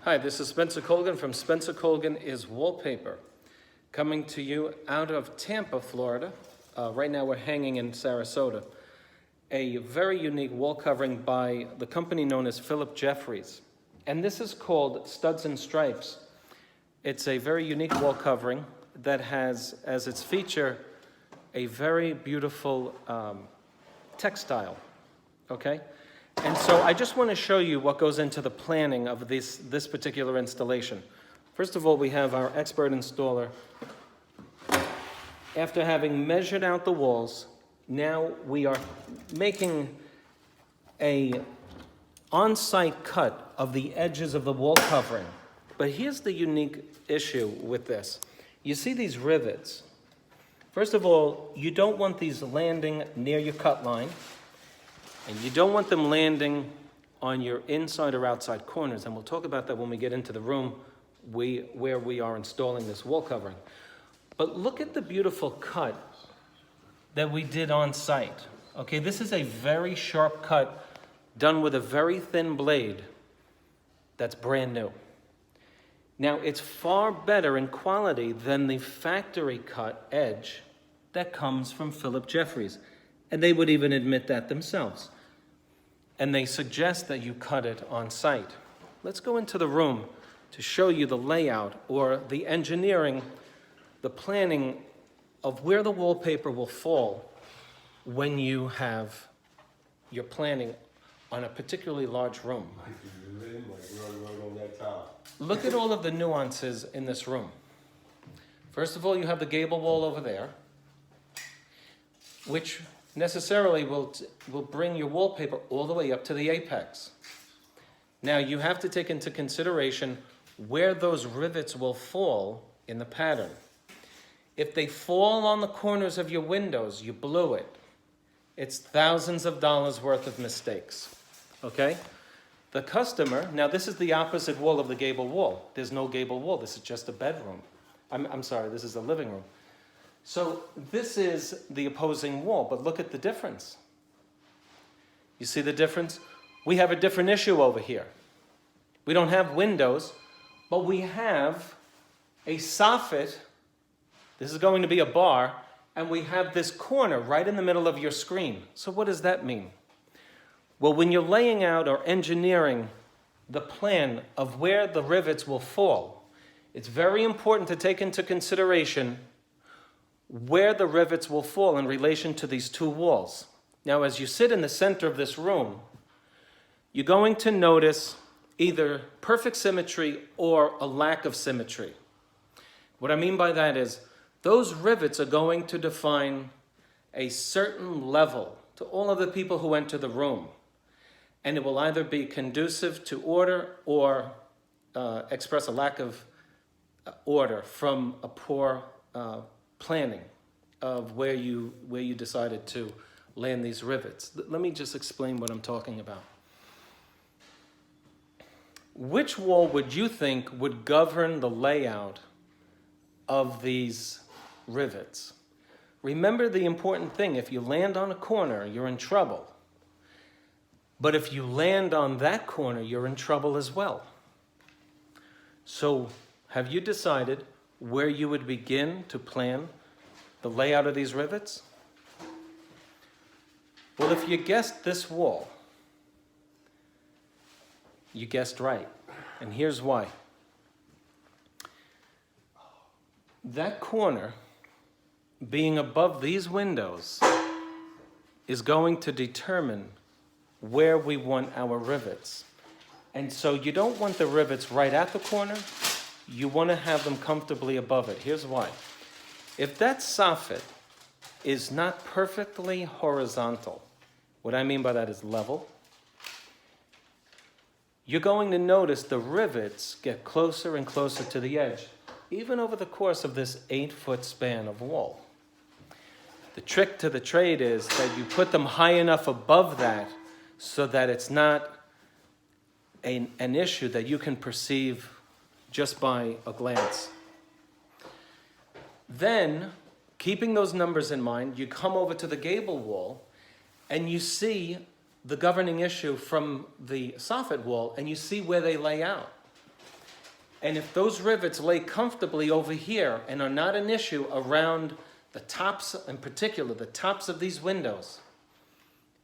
Hi, this is Spencer Colgan from Spencer Colgan is Wallpaper, coming to you out of Tampa, Florida. Right now we're hanging in Sarasota. A very unique wall covering by the company known as Philip Jeffries. And this is called Studs and Stripes. It's a very unique wall covering that has as its feature a very beautiful textile, okay? And so I just want to show you what goes into the planning of this particular installation. First of all, we have our expert installer. After having measured out the walls, now we are making a on-site cut of the edges of the wall covering. But here's the unique issue with this. You see these rivets. First of all, you don't want these landing near your cut line. And you don't want them landing on your inside or outside corners. And we'll talk about that when we get into the room where we are installing this wall covering. But look at the beautiful cut that we did on site. Okay, this is a very sharp cut done with a very thin blade that's brand new. Now, it's far better in quality than the factory cut edge that comes from Philip Jeffries. And they would even admit that themselves. And they suggest that you cut it on site. Let's go into the room to show you the layout or the engineering, the planning of where the wallpaper will fall when you have your planning on a particularly large room. Look at all of the nuances in this room. First of all, you have the gable wall over there, which necessarily will bring your wallpaper all the way up to the apex. Now you have to take into consideration where those rivets will fall in the pattern. If they fall on the corners of your windows, you blew it. It's thousands of dollars worth of mistakes, okay? The customer, now this is the opposite wall of the gable wall. There's no gable wall, this is just a bedroom. I'm sorry, this is a living room. So this is the opposing wall, but look at the difference. You see the difference? We have a different issue over here. We don't have windows, but we have a soffit. This is going to be a bar, and we have this corner right in the middle of your screen. So what does that mean? Well, when you're laying out or engineering the plan of where the rivets will fall, it's very important to take into consideration where the rivets will fall in relation to these two walls. Now, as you sit in the center of this room, you're going to notice either perfect symmetry or a lack of symmetry. What I mean by that is those rivets are going to define a certain level to all of the people who enter the room. And it will either be conducive to order or express a lack of order from a poor planning of where you decided to land these rivets. Let me just explain what I'm talking about. Which wall would you think would govern the layout of these rivets? Remember the important thing, if you land on a corner, you're in trouble. But if you land on that corner, you're in trouble as well. So have you decided where you would begin to plan the layout of these rivets? Well, if you guessed this wall, you guessed right. And here's why. That corner, being above these windows, is going to determine where we want our rivets. And so you don't want the rivets right at the corner. You want to have them comfortably above it. Here's why. If that soffit is not perfectly horizontal, what I mean by that is level, you're going to notice the rivets get closer and closer to the edge, even over the course of this 8-foot span of wall. The trick to the trade is that you put them high enough above that so that it's not an issue that you can perceive just by a glance. Then, keeping those numbers in mind, you come over to the gable wall and you see the governing issue from the soffit wall and you see where they lay out. And if those rivets lay comfortably over here and are not an issue around the tops, in particular, the tops of these windows,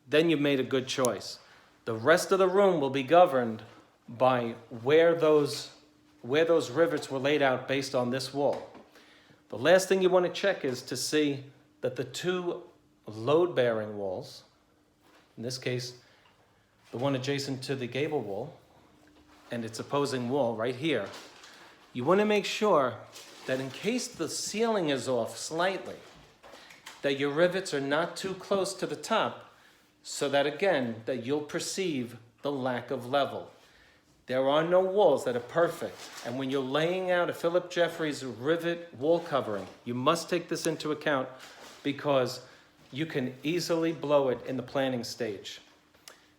then you've made a good choice. The rest of the room will be governed by where those rivets were laid out based on this wall. The last thing you want to check is to see that the two load-bearing walls, in this case, the one adjacent to the gable wall and its opposing wall right here, you want to make sure that in case the ceiling is off slightly, that your rivets are not too close to the top, so that again, that you'll perceive the lack of level. There are no walls that are perfect, and when you're laying out a Phillip Jeffries rivet wall covering, you must take this into account because you can easily blow it in the planning stage.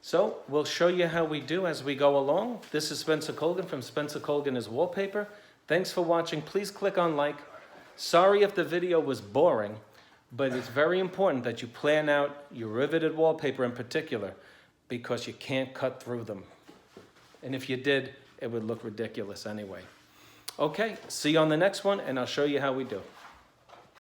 So we'll show you how we do as we go along. This is Spencer Colgan from Spencer Colgan is Wallpaper. Thanks for watching. Please click on like. Sorry if the video was boring, but it's very important that you plan out your riveted wallpaper in particular because you can't cut through them. And if you did, it would look ridiculous anyway. Okay, see you on the next one, and I'll show you how we do.